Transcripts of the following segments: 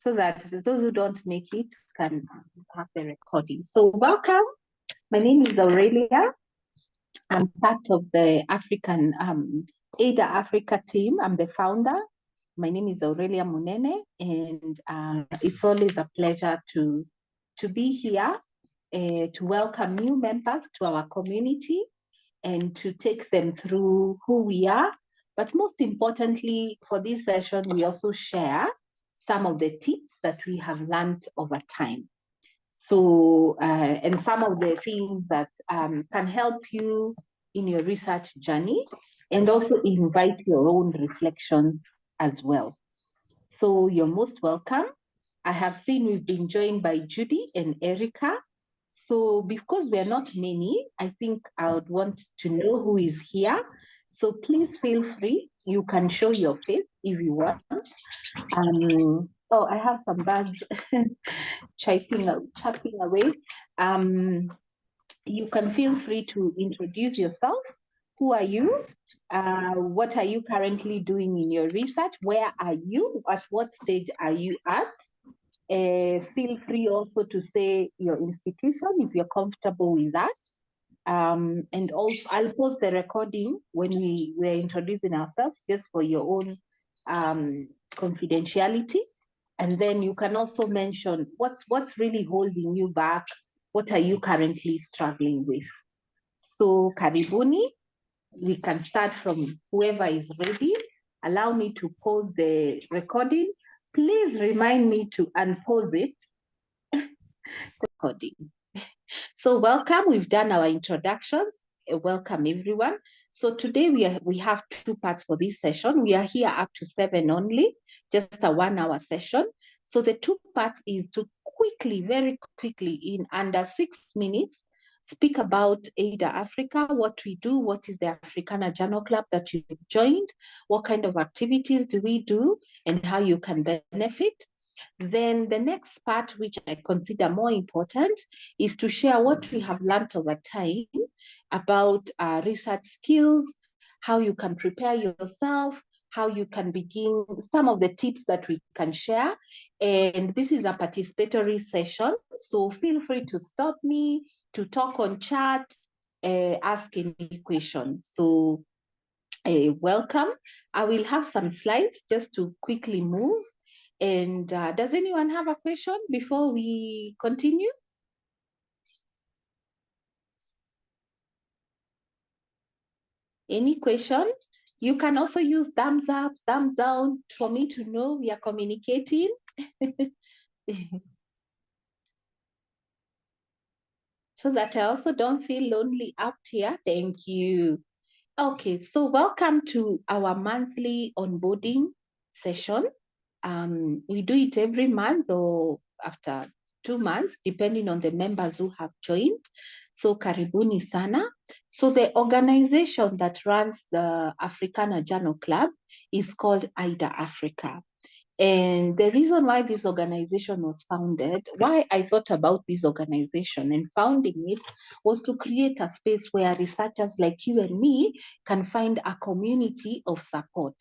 so that those who don't make it can have the recording. So welcome. My name is Aurelia. I'm part of the African ADA Africa team. I'm the founder. My name is Aurelia Munene, and it's always a pleasure to be here to welcome new members to our community and to take them through who we are. But most importantly, for this session, we also share some of the tips that we have learned over time. So, and some of the things that can help you in your research journey and also invite your own reflections as well. So you're most welcome. I have seen we've been joined by Judy and Erica. So because we're not many, I think I would want to know who is here. So please feel free. You can show your face if you want. Oh, I have some birds chapping away. You can feel free to introduce yourself. Who are you? What are you currently doing in your research? Where are you? At what stage are you at? Feel free also to say your institution if you're comfortable with that. And also, I'll post the recording when we're introducing ourselves just for your own confidentiality. And then you can also mention what's really holding you back. What are you currently struggling with? So, karibuni. We can start from whoever is ready. Allow me to pause the recording. Please remind me to unpause it. Recording. So welcome. We've done our introductions. Welcome everyone. So today we have two parts for this session. We are here up to 7 only, just a 1 hour session. So the two parts is to quickly, very quickly, in under 6 minutes, speak about ADA Africa, what we do, what is the Africana Journal Club that you joined, what kind of activities do we do, and how you can benefit. Then the next part, which I consider more important, is to share what we have learned over time about research skills, how you can prepare yourself, how you can begin, some of the tips that we can share. And this is a participatory session, so feel free to stop me, to talk on chat, ask any question. So welcome. I will have some slides just to quickly move. And does anyone have a question before we continue? Any question? You can also use thumbs up, thumbs down for me to know we are communicating. So that I also don't feel lonely up here. Thank you. Okay, so welcome to our monthly onboarding session. We do it every month or after 2 months, depending on the members who have joined. So karibuni sana. So the organization that runs the Africana Journal Club is called AIDA Africa. And the reason why this organization was founded, why I thought about this organization and founding it, was to create a space where researchers like you and me can find a community of support.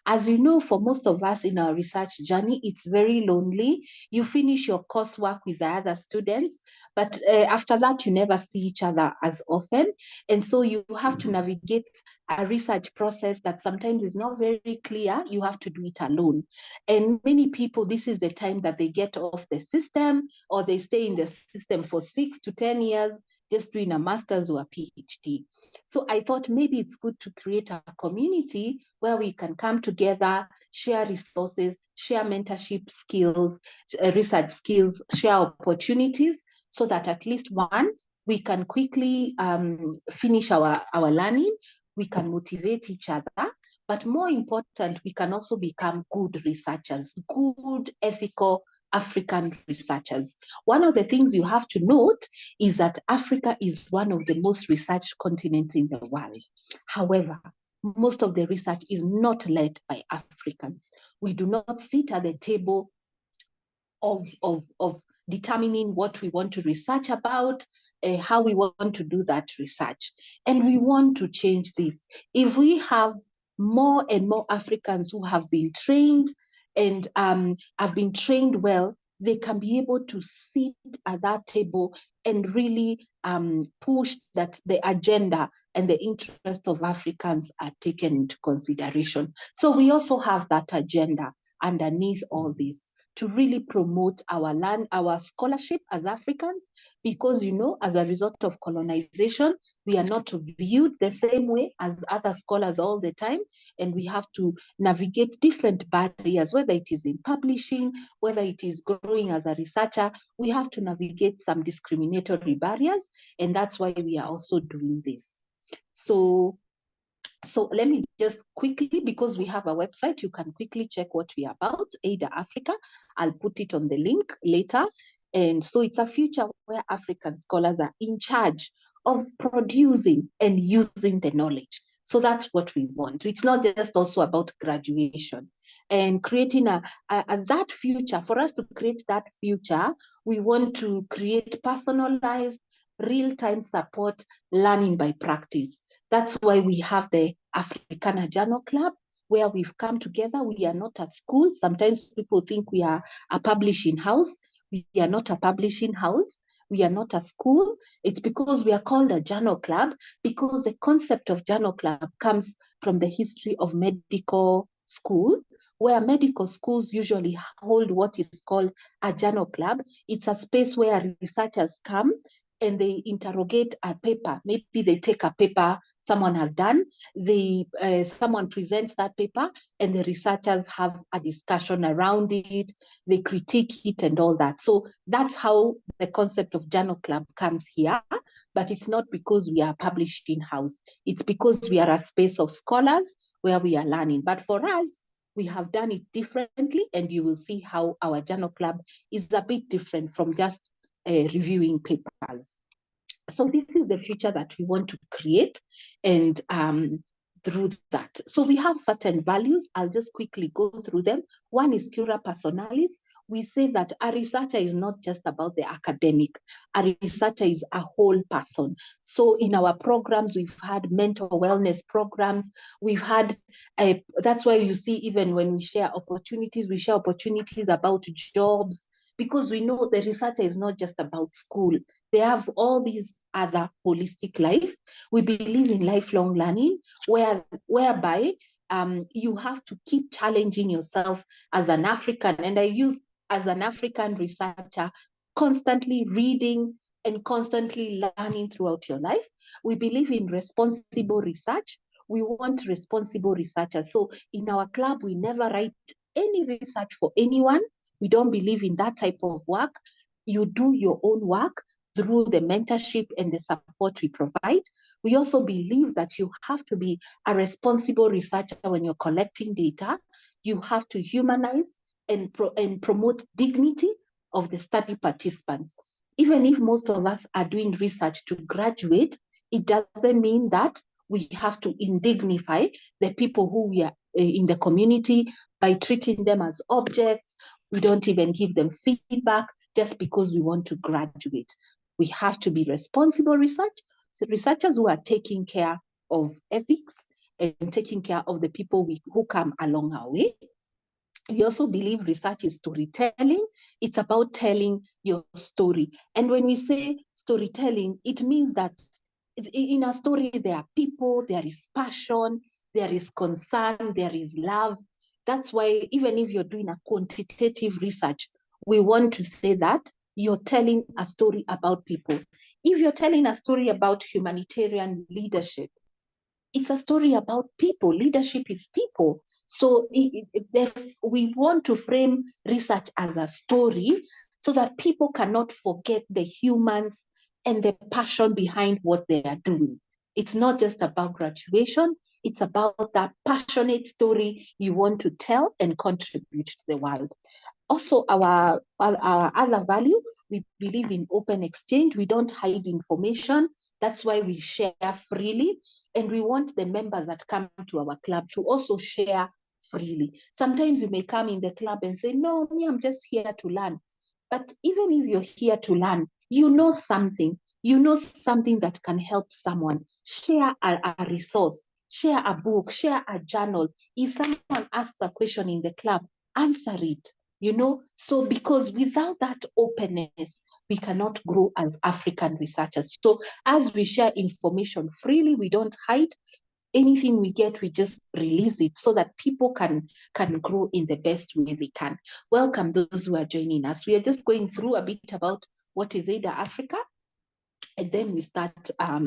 As you know, for most of us in our research journey, it's very lonely. You finish your coursework with the other students, but after that, you never see each other as often. And so you have to navigate a research process that sometimes is not very clear. You have to do it alone. And many people, this is the time that they get off the system, or they stay in the system for 6 to 10 years, just doing a master's or a PhD. So I thought maybe it's good to create a community where we can come together, share resources, share mentorship skills, research skills, share opportunities, so that at least one, we can quickly finish our learning, we can motivate each other, but more important, we can also become good researchers, good, ethical African researchers. One of the things you have to note is that Africa is one of the most researched continents in the world. However, most of the research is not led by Africans. We do not sit at the table of determining what we want to research about, how we want to do that research. And we want to change this. If we have more and more Africans who have been trained and have been trained well, they can be able to sit at that table and really push that the agenda and the interest of Africans are taken into consideration. So we also have that agenda underneath all this to really promote our land, our scholarship as Africans, because, as a result of colonization, we are not viewed the same way as other scholars all the time, and we have to navigate different barriers, whether it is in publishing, whether it is growing as a researcher. We have to navigate some discriminatory barriers, and that's why we are also doing this. So let me just quickly, because we have a website, you can quickly check what we are about, Ada Africa. I'll put it on the link later. And so it's a future where African scholars are in charge of producing and using the knowledge. So that's what we want. It's not just also about graduation and creating that future. For us to create that future, we want to create personalized, real-time support learning by practice. That's why we have the Africana Journal Club, where we've come together. We are not a school. Sometimes people think we are a publishing house. We are not a publishing house. We are not a school. It's because we are called a journal club, because the concept of journal club comes from the history of medical school, where medical schools usually hold what is called a journal club. It's a space where researchers come and they interrogate a paper. Maybe they take a paper someone has done, someone presents that paper, and the researchers have a discussion around it, they critique it and all that. So that's how the concept of journal club comes here, but it's not because we are a publishing house. It's because we are a space of scholars where we are learning. But for us, we have done it differently, and you will see how our journal club is a bit different from just reviewing papers. So this is the future that we want to create, and through that. So we have certain values. I'll just quickly go through them. One is cura personalis. We say that a researcher is not just about the academic. A researcher is a whole person. So in our programs, we've had mental wellness programs. We've had, that's why you see, even when we share opportunities about jobs, because we know the researcher is not just about school. They have all these other holistic life. We believe in lifelong learning, whereby you have to keep challenging yourself as an African. And I use as an African researcher, constantly reading and constantly learning throughout your life. We believe in responsible research. We want responsible researchers. So in our club, we never write any research for anyone. We don't believe in that type of work. You do your own work through the mentorship and the support we provide. We also believe that you have to be a responsible researcher when you're collecting data. You have to humanize and promote dignity of the study participants. Even if most of us are doing research to graduate, it doesn't mean that we have to indignify the people who we are in the community by treating them as objects. We don't even give them feedback just because we want to graduate. We have to be responsible researchers who are taking care of ethics and taking care of the people who come along our way. We also believe research is storytelling. It's about telling your story. And when we say storytelling, it means that in a story, there are people, there is passion, there is concern, there is love. That's why even if you're doing a quantitative research, we want to say that you're telling a story about people. If you're telling a story about humanitarian leadership, it's a story about people. Leadership is people. So we want to frame research as a story so that people cannot forget the humans and the passion behind what they are doing. It's not just about graduation. It's about that passionate story you want to tell and contribute to the world. Also, our other value, we believe in open exchange. We don't hide information. That's why we share freely. And we want the members that come to our club to also share freely. Sometimes you may come in the club and say, no, me, I'm just here to learn. But even if you're here to learn, you know something that can help someone. Share a resource, share a book, share a journal. If someone asks a question in the club, answer it, you know. So because without that openness, we cannot grow as African researchers. So as we share information freely, we don't hide anything we get, we just release it so that people can grow in the best way they can. Welcome those who are joining us. We are just going through a bit about what is AIDA Africa, and then we start a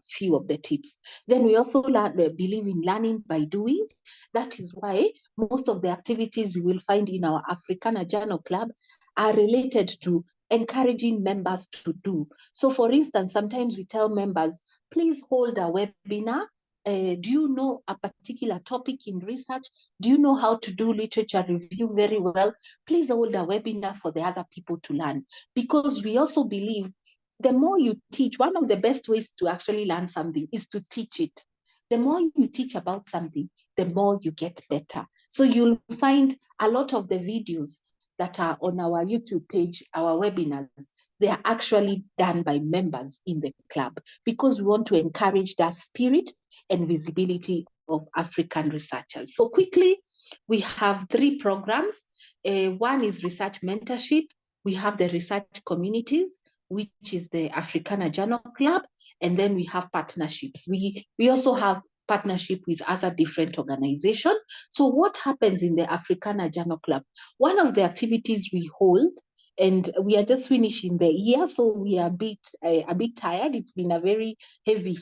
few of the tips. Then we also believe in learning by doing. That is why most of the activities you will find in our Africana Journal Club are related to encouraging members to do. So for instance, sometimes we tell members, please hold a webinar. Do you know a particular topic in research? Do you know how to do literature review very well? Please hold a webinar for the other people to learn. Because we also believe the more you teach, one of the best ways to actually learn something is to teach it. The more you teach about something, the more you get better. So you'll find a lot of the videos that are on our YouTube page, our webinars, they are actually done by members in the club because we want to encourage that spirit and visibility of African researchers. So quickly, we have 3 programs. One is research mentorship. We have the research communities, which is the Africana Journal Club, and then we have partnerships. We also have partnership with other different organizations. So what happens in the Africana Journal Club? One of the activities we hold, and we are just finishing the year, so we are a bit tired. It's been a very heavy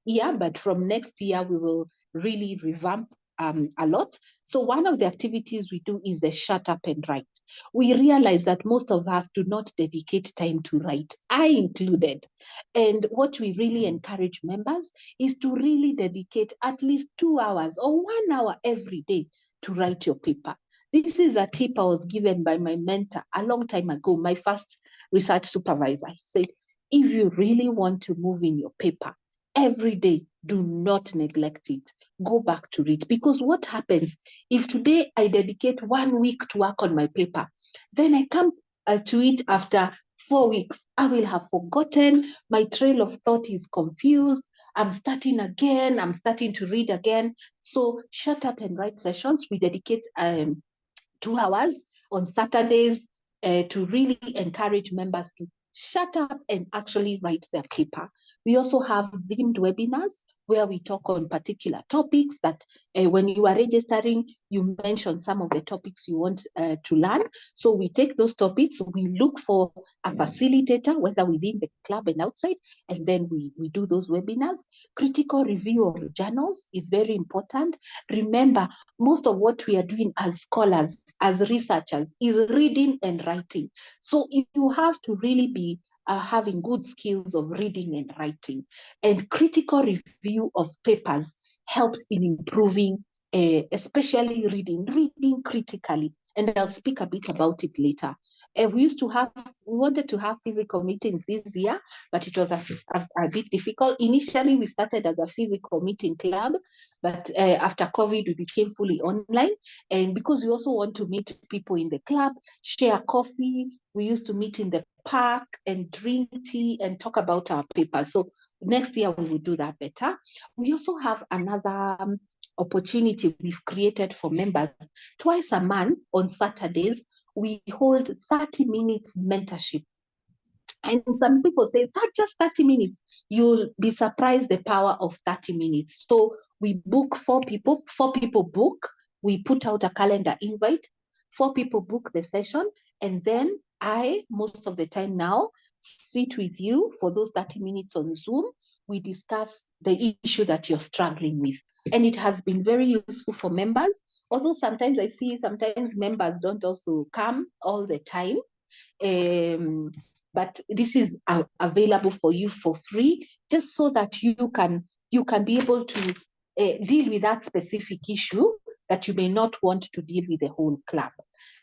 year, but from next year we will really revamp a lot. So one of the activities we do is the Shut Up and Write. We realize that most of us do not dedicate time to write, I included. And what we really encourage members is to really dedicate at least 2 hours or 1 hour every day to write your paper. This is a tip I was given by my mentor a long time ago, my first research supervisor. He said, if you really want to move in your paper every day, do not neglect it. Go back to it. Because what happens if today I dedicate 1 week to work on my paper, then I come to it after 4 weeks, I will have forgotten. My trail of thought is confused. I'm starting again. I'm starting to read again. So Shut Up and Write sessions, we dedicate 2 hours on Saturdays to really encourage members to shut up and actually write their paper. We also have themed webinars where we talk on particular topics that when you are registering, you mention some of the topics you want to learn. So we take those topics, we look for a facilitator, whether within the club and outside, and then we do those webinars. Critical review of journals is very important. Remember, most of what we are doing as scholars, as researchers, is reading and writing. So you have to really be having good skills of reading and writing. And critical review of papers helps in improving, especially reading critically. And I'll speak a bit about it later. We wanted to have physical meetings this year, but it was a bit difficult. Initially, we started as a physical meeting club, but after COVID, we became fully online. And because we also want to meet people in the club, share coffee, we used to meet in the park and drink tea and talk about our papers. So next year, we will do that better. We also have another opportunity we've created for members. Twice a month on Saturdays, we hold 30 minutes mentorship. And some people say that just 30 minutes. You'll be surprised the power of 30 minutes. So we book 4 people book. We put out a calendar invite. 4 people book the session. And then I, most of the time now, sit with you for those 30 minutes on Zoom. We discuss the issue that you're struggling with. And it has been very useful for members. Although sometimes I see members don't also come all the time. But this is available for you for free, just so that you can be able to deal with that specific issue that you may not want to deal with the whole club.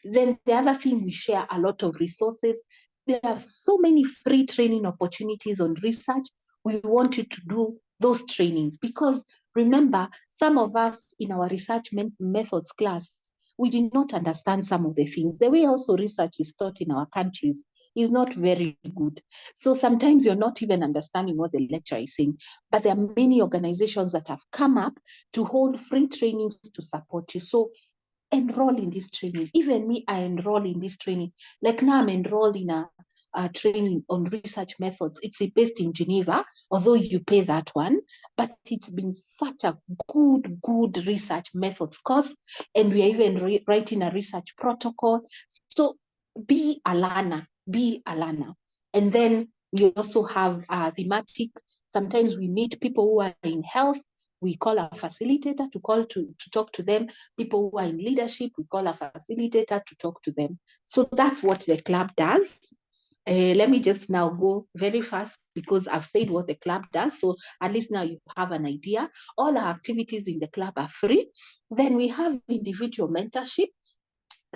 Then the other thing, we share a lot of resources. There are so many free training opportunities on research. We want you to do those trainings because remember, some of us in our research methods class, we did not understand some of the things. The way also research is taught in our countries is not very good. So sometimes you're not even understanding what the lecturer is saying. But there are many organizations that have come up to hold free trainings to support you. So enroll in this training. Even me, I enroll in this training. Like now I'm enrolled in a training on research methods. It's based in Geneva, although you pay that one, but it's been such a good research methods course. And we are even writing a research protocol. So be a learner, be a learner. And then we also have thematic. Sometimes we meet people who are in health. We call a facilitator to talk to them. People who are in leadership, we call a facilitator to talk to them. So that's what the club does. Let me just now go very fast because I've said what the club does. So at least now you have an idea. All our activities in the club are free. Then we have individual mentorship.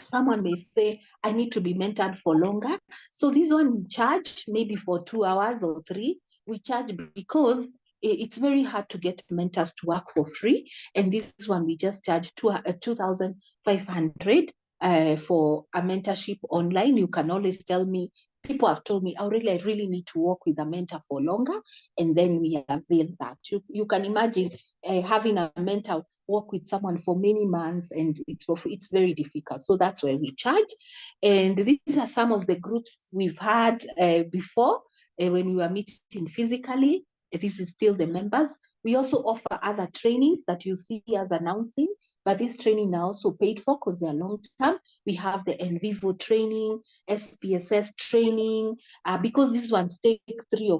Someone may say, I need to be mentored for longer. So this one we charge maybe for 2 hours or three. We charge because it's very hard to get mentors to work for free. And this one we just charge 2,500 for a mentorship online. You can always tell me, people have told me, I really need to work with a mentor for longer. And then we avail that. You can imagine having a mentor work with someone for many months and it's very difficult. So that's where we charge. And these are some of the groups we've had before when we were meeting physically. This is still the members. We also offer other trainings that you see us announcing, but this training are also paid for because they're long term. We have the NVivo training, SPSS training, because these ones take 3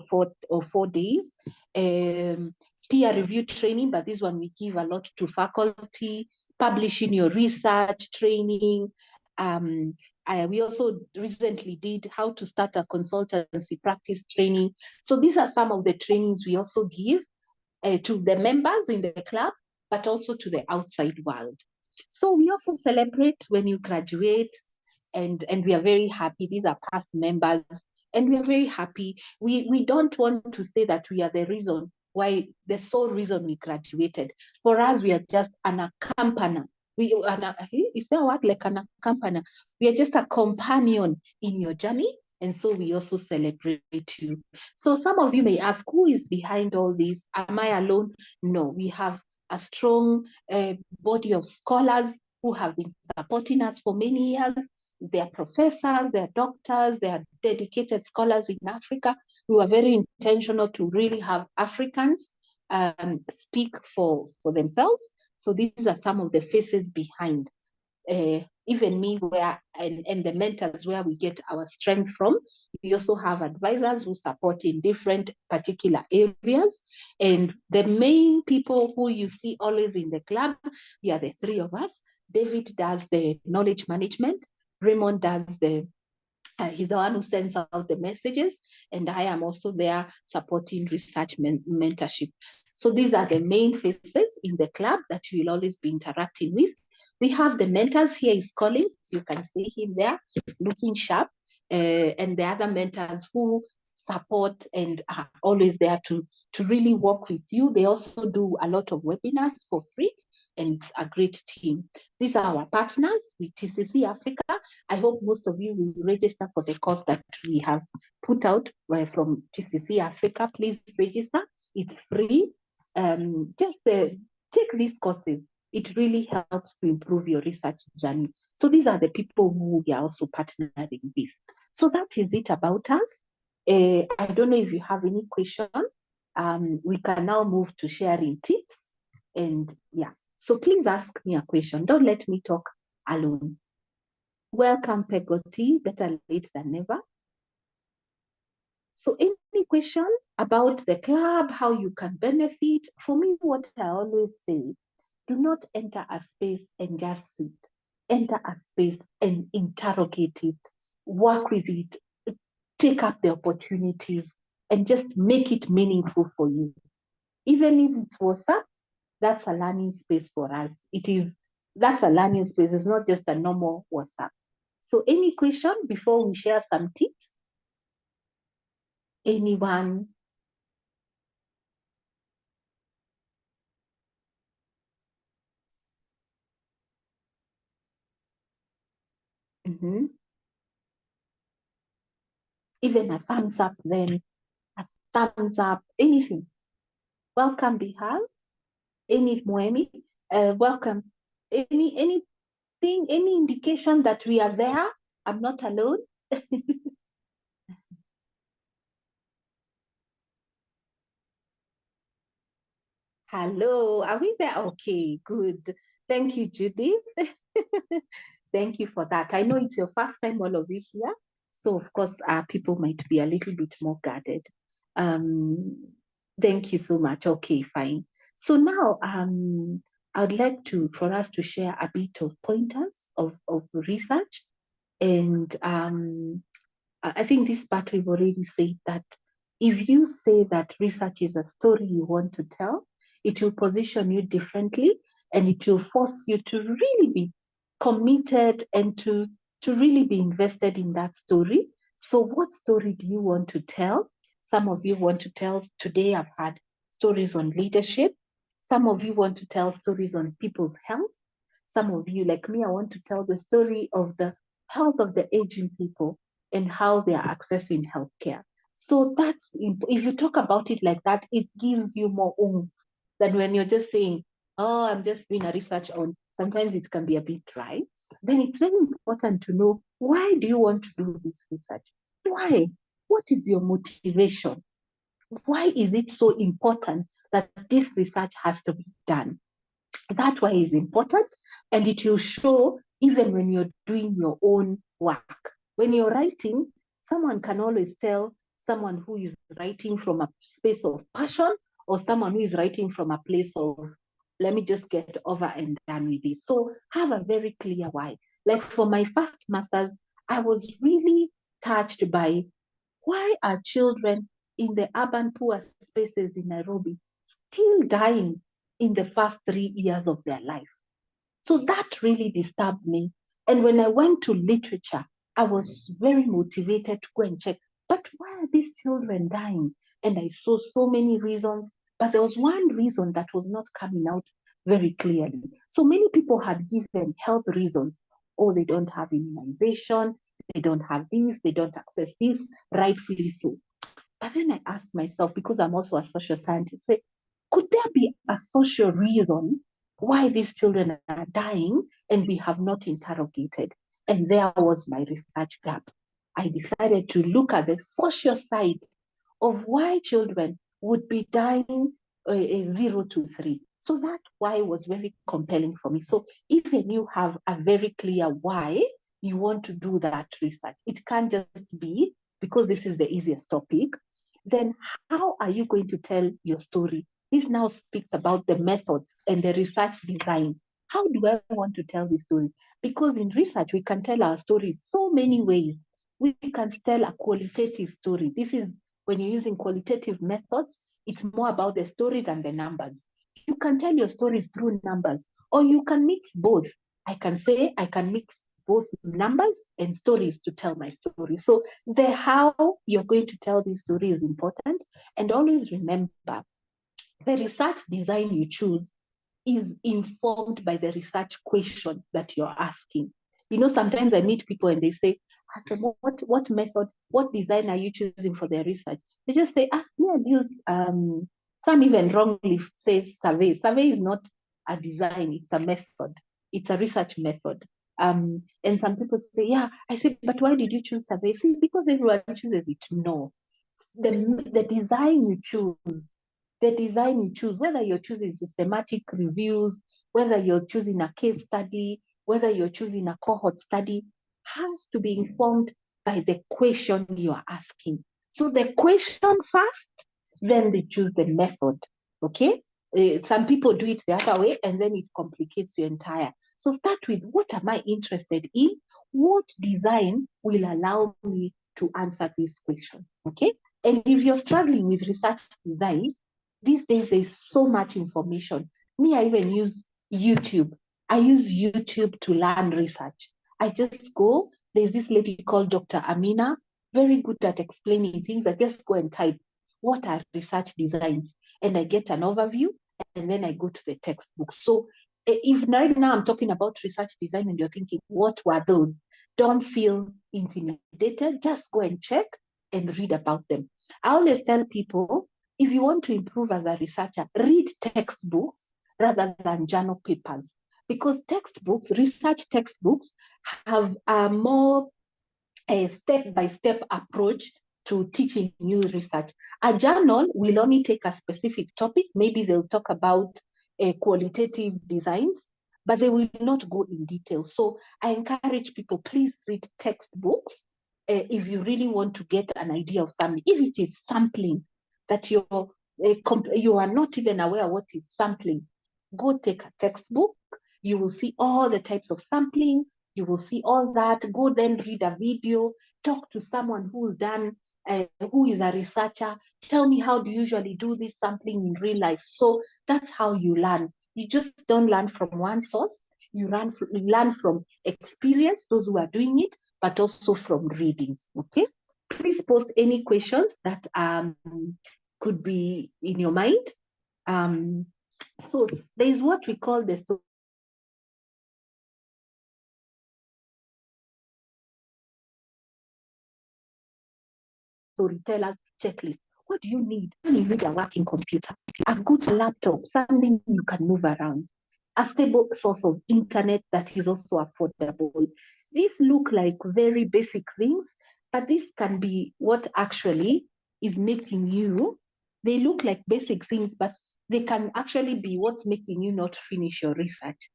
or 4 days. Peer review training, but this one we give a lot to faculty, publishing your research training. We also recently did how to start a consultancy practice training. So these are some of the trainings we also give to the members in the club, but also to the outside world. So we also celebrate when you graduate, and we are very happy. These are past members, and we are very happy. We don't want to say that we are the reason why, the sole reason we graduated. For us, we are just an accompanier. Is there a word like an accompanier? We are just a companion in your journey. And so we also celebrate you. So some of you may ask, who is behind all this? Am I alone? No, we have a strong body of scholars who have been supporting us for many years. They're professors, they're doctors, they're dedicated scholars in Africa. We were very intentional to really have Africans speak for themselves. So these are some of the faces behind. Even me, and the mentors where we get our strength from. We also have advisors who support in different particular areas. And the main people who you see always in the club, we are the three of us. David does the knowledge management. Raymond does he's the one who sends out the messages, and I am also there supporting research mentorship. So these are the main faces in the club that you will always be interacting with. We have the mentors. Here is Collins. You can see him there looking sharp. And the other mentors who support and are always there to really work with you. They also do a lot of webinars for free, and it's a great team. These are our partners with TCC Africa. I hope most of you will register for the course that we have put out from TCC Africa. Please register. It's free. Just take these courses. It really helps to improve your research journey. So these are the people who we are also partnering with. So that is it about us. I don't know if you have any question. We can now move to sharing tips. And yeah, so please ask me a question. Don't let me talk alone. Welcome, Pegoti. Better late than never. So any question about the club, how you can benefit? For me, what I always say, do not enter a space and just sit. Enter a space and interrogate it, work with it, take up the opportunities, and just make it meaningful for you. Even if it's WhatsApp, that's a learning space for us. That's a learning space. It's not just a normal WhatsApp. So any question before we share some tips? Anyone? Mm-hmm. Even a thumbs up then, a thumbs up, anything. Welcome, Bihal. Any Moemi, welcome. Anything anything, any indication that we are there? I'm not alone. Hello, are we there? Okay, good. Thank you, Judith. Thank you for that. I know it's your first time, all of you here. So, of course, people might be a little bit more guarded. Um, thank you so much. Okay, fine. So now I'd like for us to share a bit of pointers of research. And I think this part we've already said that if you say that research is a story you want to tell, it will position you differently and it will force you to really be committed and to really be invested in that story. So, what story do you want to tell? Some of you want to tell today, I've had stories on leadership. Some of you want to tell stories on people's health. Some of you, like me, I want to tell the story of the health of the aging people and how they are accessing healthcare. So if you talk about it like that, it gives you more oomph than when you're just saying, oh, I'm just doing a research on, sometimes it can be a bit dry. Then it's very important to know, why do you want to do this research? Why? What is your motivation? Why is it so important that this research has to be done? That why is important, and it will show even when you're doing your own work. When you're writing, someone can always tell someone who is writing from a space of passion or someone who is writing from a place of, let me just get over and done with this. So have a very clear why. Like for my first master's, I was really touched by, why are children in the urban poor spaces in Nairobi still dying in the first 3 years of their life? So that really disturbed me. And when I went to literature, I was very motivated to go and check, but why are these children dying? And I saw so many reasons, but there was one reason that was not coming out very clearly. So many people had given health reasons. Oh, they don't have immunization, they don't have this, they don't access this, rightfully so. But then I asked myself, because I'm also a social scientist, say, could there be a social reason why these children are dying and we have not interrogated? And there was my research gap. I decided to look at the social side of why children would be dying 0 to 3. So that why was very compelling for me. So even you have a very clear why you want to do that research, it can't just be because this is the easiest topic. Then how are you going to tell your story? This now speaks about the methods and the research design. How do I want to tell this story? Because in research, we can tell our stories so many ways. We can tell a qualitative story. This is when you're using qualitative methods, it's more about the story than the numbers. You can tell your stories through numbers, or you can mix both. I can say I can mix both numbers and stories to tell my story. So the how you're going to tell this story is important. And always remember, the research design you choose is informed by the research question that you're asking. You know, sometimes I meet people and they say, I said, what method, what design are you choosing for their research? They just say, me, I'd use, some even wrongly say survey. Survey is not a design, it's a method. It's a research method. And some people say, yeah, I say, but why did you choose survey? See, because everyone chooses it. No, the design you choose, whether you're choosing systematic reviews, whether you're choosing a case study, whether you're choosing a cohort study, has to be informed by the question you are asking. So the question first, then they choose the method. Okay? Some people do it the other way and then it complicates your entire. So start with, what am I interested in? What design will allow me to answer this question? Okay? And if you're struggling with research design, these days there's so much information. Me, I even use YouTube. I use YouTube to learn research. I just go, there's this lady called Dr. Amina, very good at explaining things. I just go and type, what are research designs? And I get an overview, and then I go to the textbook. So if right now I'm talking about research design and you're thinking, what were those? Don't feel intimidated. Just go and check and read about them. I always tell people, if you want to improve as a researcher, read textbooks rather than journal papers. because textbooks, research textbooks, have a more a step-by-step approach to teaching you research. A journal will only take a specific topic. Maybe they'll talk about qualitative designs, but they will not go in detail. So I encourage people, please read textbooks if you really want to get an idea of something. If it is sampling that you are not even aware what is sampling, go take a textbook. You will see all the types of sampling. You will see all that. Go then read a video. Talk to someone who is a researcher. Tell me, how do you usually do this sampling in real life? So that's how you learn. You just don't learn from one source. You learn from experience, those who are doing it, but also from reading. Okay. Please post any questions that could be in your mind. So there is what we call the storytellers checklist. What do you need when you need a working computer? A good laptop, something you can move around, a stable source of internet that is also affordable. These look like very basic things, but this can be what actually is making you, they look like basic things, but they can actually be what's making you not finish your research.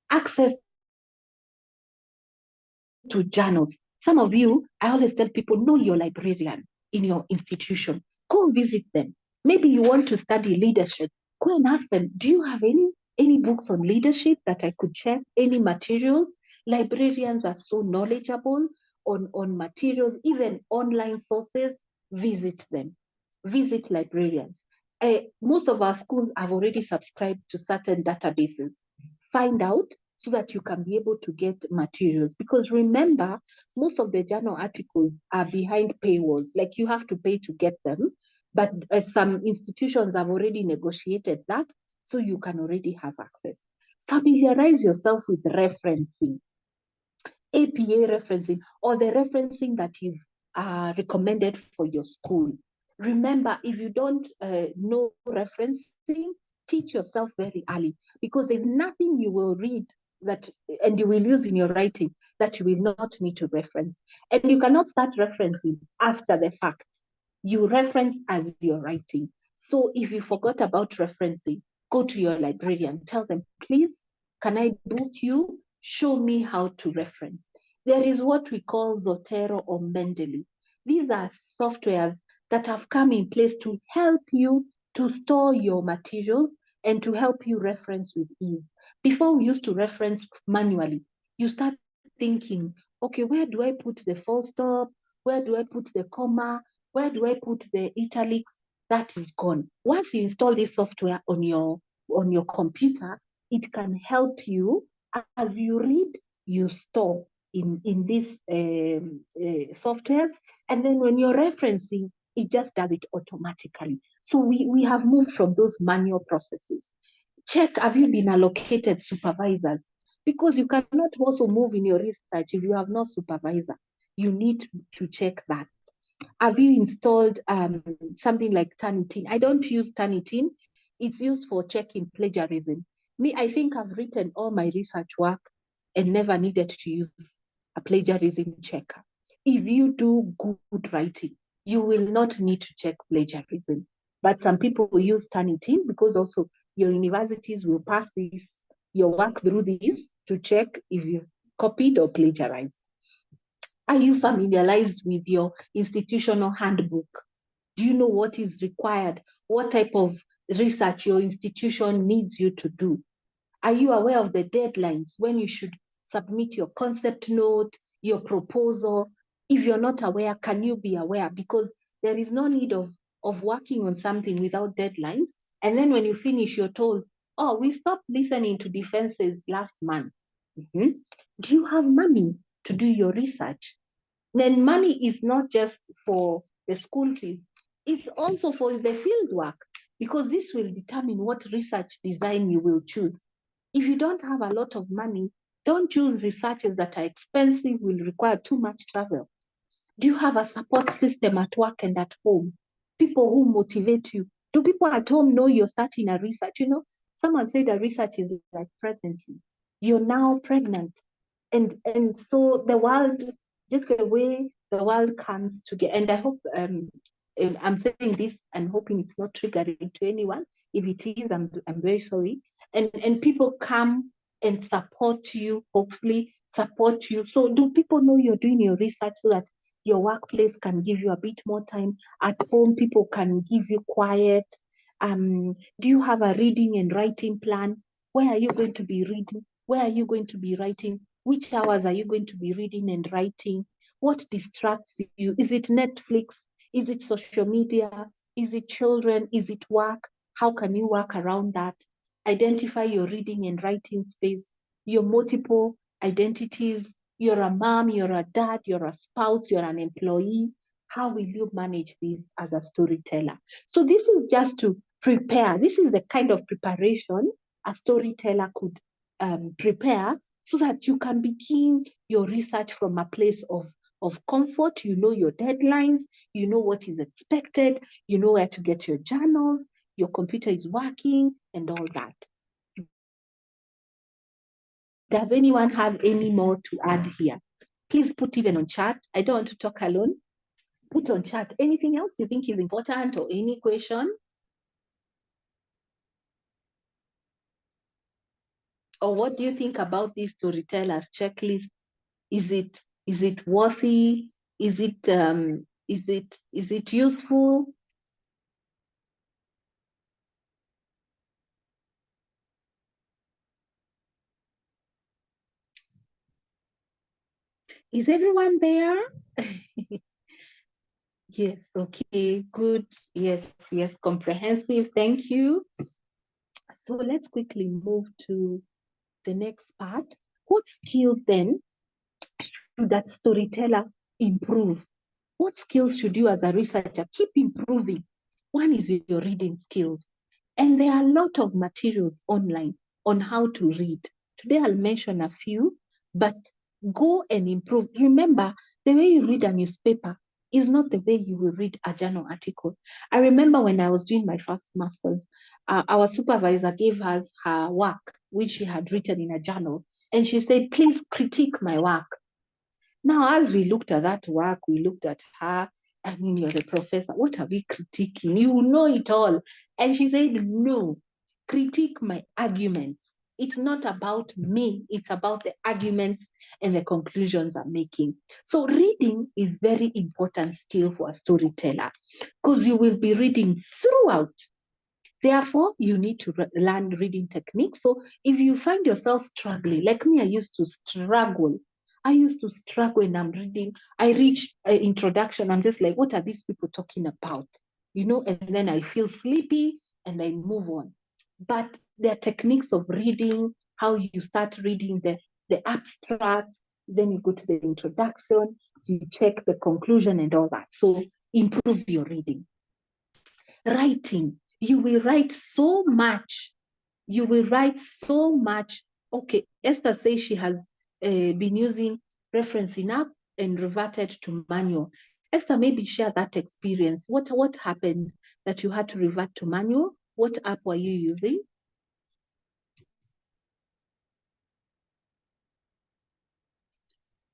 Access to journals. Some of you, I always tell people, know your librarian in your institution. Go visit them. Maybe you want to study leadership. Go and ask them, do you have any books on leadership that I could check? Any materials? Librarians are so knowledgeable on materials, even online sources. Visit them. Visit librarians. Most of our schools have already subscribed to certain databases. Find out so that you can be able to get materials. Because remember, most of the journal articles are behind paywalls, like you have to pay to get them. But some institutions have already negotiated that, so you can already have access. Familiarize yourself with referencing. APA referencing, or the referencing that is recommended for your school. Remember, if you don't know referencing, teach yourself very early, because there's nothing you will read that and you will use in your writing that you will not need to reference. And you cannot start referencing after the fact. You reference as you're writing. So if you forgot about referencing, go to your librarian, tell them, please, can I book you? Show me how to reference. There is what we call Zotero or Mendeley. These are softwares that have come in place to help you to store your materials and to help you reference with ease. Before we used to reference manually, you start thinking, okay, where do I put the full stop? Where do I put the comma? Where do I put the italics? That is gone. Once you install this software on your computer, it can help you as you read, you store in these softwares, and then when you're referencing, it just does it automatically. So we have moved from those manual processes. Check, have you been allocated supervisors? Because you cannot also move in your research if you have no supervisor. You need to check that. Have you installed something like Turnitin? I don't use Turnitin. It's used for checking plagiarism. Me, I think I've written all my research work and never needed to use a plagiarism checker. If you do good writing, you will not need to check plagiarism. But some people will use Turnitin because also your universities will pass your work through these to check if you've copied or plagiarized. Are you familiarized with your institutional handbook? Do you know what is required? What type of research your institution needs you to do? Are you aware of the deadlines when you should submit your concept note, your proposal? If you're not aware, can you be aware? Because there is no need of working on something without deadlines. And then when you finish, you're told, oh, we stopped listening to defenses last month. Mm-hmm. Do you have money to do your research? Then money is not just for the school fees, it's also for the field work, because this will determine what research design you will choose. If you don't have a lot of money, don't choose researches that are expensive, will require too much travel. Do you have a support system at work and at home? People who motivate you. Do people at home know you're starting a research? You know, someone said a research is like pregnancy. you're now pregnant. And so the world, just the way the world comes together, and I hope I'm saying this and hoping it's not triggering to anyone. If it is, I'm very sorry. And people come and support you, hopefully support you. So do people know you're doing your research so that your workplace can give you a bit more time? At home, people can give you quiet. Do you have a reading and writing plan? Where are you going to be reading? Where are you going to be writing? Which hours are you going to be reading and writing? What distracts you? Is it Netflix? Is it social media? Is it children? Is it work? How can you work around that? Identify your reading and writing space, your multiple identities. You're a mom, you're a dad, you're a spouse, you're an employee. How will you manage this as a storyteller? So this is just to prepare. This is the kind of preparation a storyteller could prepare so that you can begin your research from a place of comfort. You know your deadlines, you know what is expected, you know where to get your journals, your computer is working, and all that. Does anyone have any more to add here? Please put even on chat. I don't want to talk alone. Put on chat anything else you think is important or any question. Or what do you think about this storytellers checklist? Is it worthy? Is it useful? Is everyone there? Yes, okay, good. Yes, comprehensive. Thank you. So let's quickly move to the next part. What skills then should that storyteller improve? What skills should you as a researcher keep improving? One is your reading skills. And there are a lot of materials online on how to read. Today I'll mention a few, but go and improve. Remember, the way you read a newspaper is not the way you will read a journal article. I remember when I was doing my first master's, our supervisor gave us her work, which she had written in a journal, and she said, please critique my work. Now, as we looked at that work, we looked at her. I mean, you're the professor. What are we critiquing? You know it all. And she said, no, critique my arguments. It's not about me. It's about the arguments and the conclusions I'm making. So reading is very important skill for a storyteller because you will be reading throughout. Therefore, you need to learn reading techniques. So if you find yourself struggling, like me, I used to struggle. I used to struggle when I'm reading. I reach an introduction. I'm just like, what are these people talking about? And then I feel sleepy and I move on. But there are techniques of reading, how you start reading the abstract, then you go to the introduction, you check the conclusion and all that. So improve your reading. Writing, you will write so much. You will write so much. Okay, Esther says she has been using referencing app and reverted to manual. Esther, maybe share that experience. What happened that you had to revert to manual? What app were you using?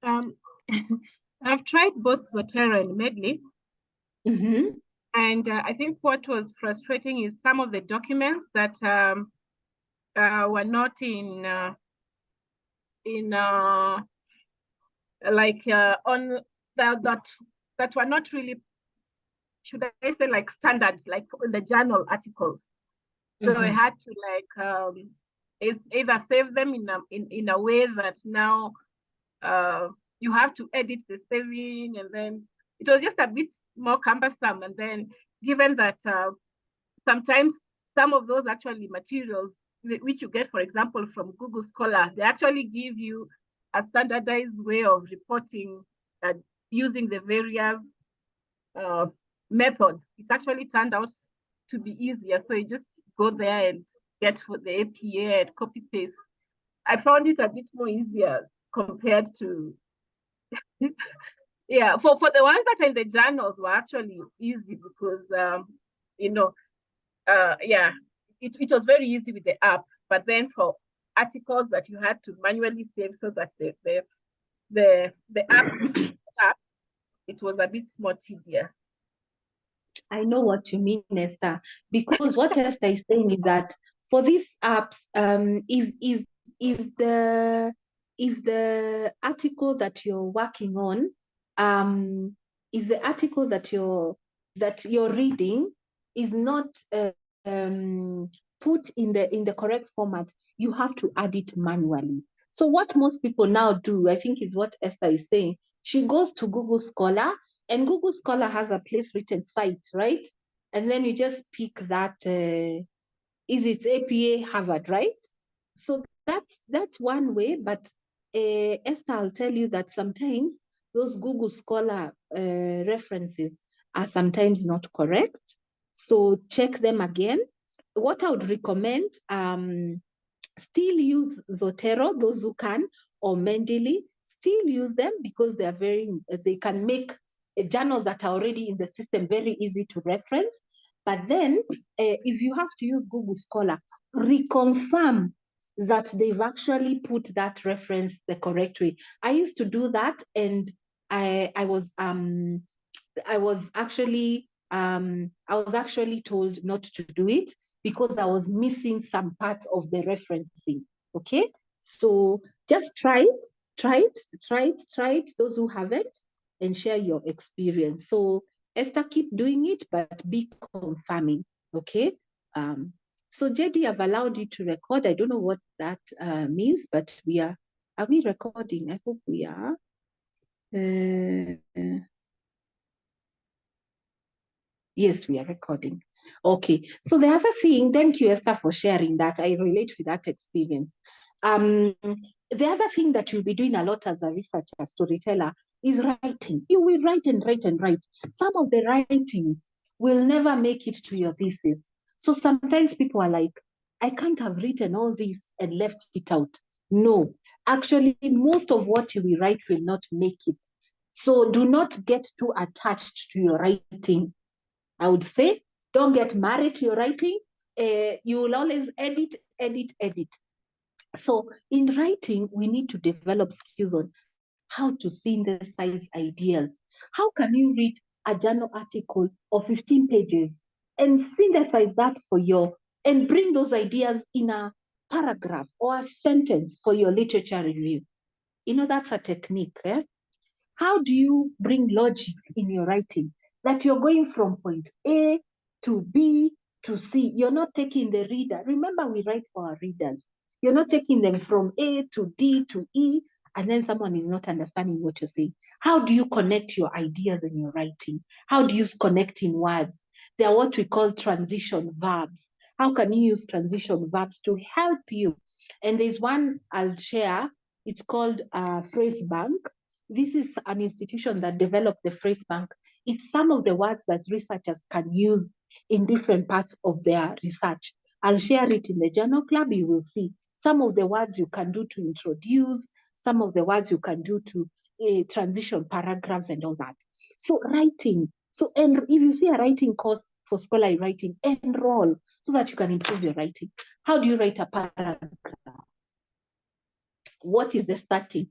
I've tried both Zotero and Medley. Mm-hmm. And I think what was frustrating is some of the documents that were not in on that were not really, should I say, like standards, like in the journal articles. So I had to it's either save them in a way that now you have to edit the saving, and then it was just a bit more cumbersome. And then given that sometimes some of those actually materials which you get, for example, from Google Scholar, they actually give you a standardized way of reporting using the various methods. It actually turned out to be easier. So you just go there and get for the APA and copy paste. I found it a bit more easier compared to yeah, for the ones that are in the journals were actually easy because yeah, it was very easy with the app. But then for articles that you had to manually save so that the app, it was a bit more tedious. I know what you mean, Esther, because what Esther is saying is that for these apps, if the article that you're working on, if the article that you're reading is not put in the correct format, you have to add it manually. So what most people now do, I think, is what Esther is saying. She goes to Google Scholar, and Google Scholar has a place written site, right? And then you just pick that, is it APA Harvard, right? So that's one way, but Esther, I'll tell you that sometimes those Google Scholar references are sometimes not correct. So check them again. What I would recommend, still use Zotero, those who can, or Mendeley, still use them because they can make journals that are already in the system very easy to reference. But then if you have to use Google Scholar, reconfirm that they've actually put that reference the correct way. I used to do that, and I was actually told not to do it because I was missing some parts of the referencing. Okay, so just try it. Those who haven't, and share your experience. So Esther, keep doing it, but be confirming. Okay. So JD, I've allowed you to record. I don't know what that means, but are we recording? I hope we are. Yes, we are recording. Okay. So the other thing, thank you, Esther, for sharing that. I relate to that experience. The other thing that you'll be doing a lot as a researcher, storyteller, is writing. You will write and write and write. Some of the writings will never make it to your thesis. So sometimes people are like, I can't have written all this and left it out. No, actually, most of what you will write will not make it. So do not get too attached to your writing. I would say, don't get married to your writing. You will always edit, edit, edit. So in writing, we need to develop skills on how to synthesize ideas. How can you read a journal article of 15 pages and synthesize that and bring those ideas in a paragraph or a sentence for your literature review? That's a technique. How do you bring logic in your writing? That you're going from point A to B to C. You're not taking the reader. Remember, we write for our readers. You're not taking them from A to D to E, and then someone is not understanding what you're saying. How do you connect your ideas in your writing? How do you connect in words? They are what we call transition verbs. How can you use transition verbs to help you? And there's one I'll share. It's called Phrase Bank. This is an institution that developed the phrase bank. It's some of the words that researchers can use in different parts of their research. I'll share it in the journal club. You will see some of the words you can do to introduce, some of the words you can do to transition paragraphs and all that. So writing. So and if you see a writing course for scholarly writing, enroll so that you can improve your writing. How do you write a paragraph? What is the starting,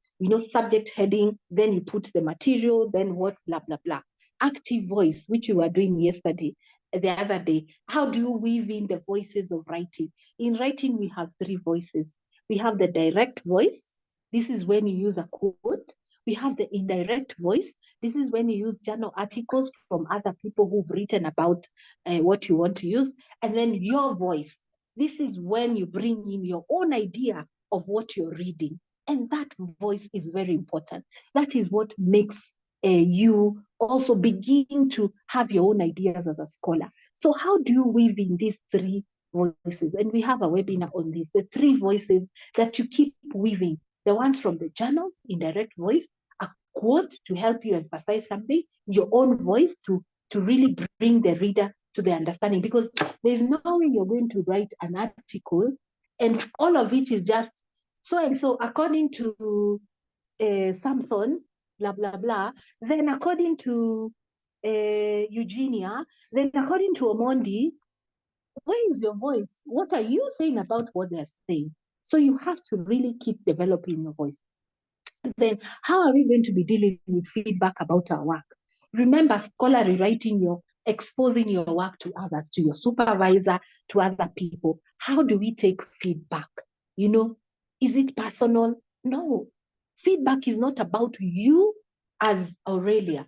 subject heading, then you put the material, then what, blah, blah, blah. Active voice, which you were doing the other day. How do you weave in the voices of writing? In writing, we have 3 voices. We have the direct voice. This is when you use a quote. We have the indirect voice. This is when you use journal articles from other people who've written about what you want to use. And then your voice. This is when you bring in your own idea of what you're reading. And that voice is very important. That is what makes you also begin to have your own ideas as a scholar. So how do you weave in these 3 voices? And we have a webinar on this, the 3 voices that you keep weaving. The ones from the journals, indirect voice, a quote to help you emphasize something, your own voice to really bring the reader to the understanding. Because there's no way you're going to write an article and all of it is just so and so according to Samson, blah, blah, blah. Then according to Eugenia, then according to Omondi, where is your voice? What are you saying about what they're saying? So you have to really keep developing your voice. Then how are we going to be dealing with feedback about our work? Remember, scholarly writing, you're exposing your work to others, to your supervisor, to other people. How do we take feedback? You know, is it personal? No. Feedback is not about you as Aurelia.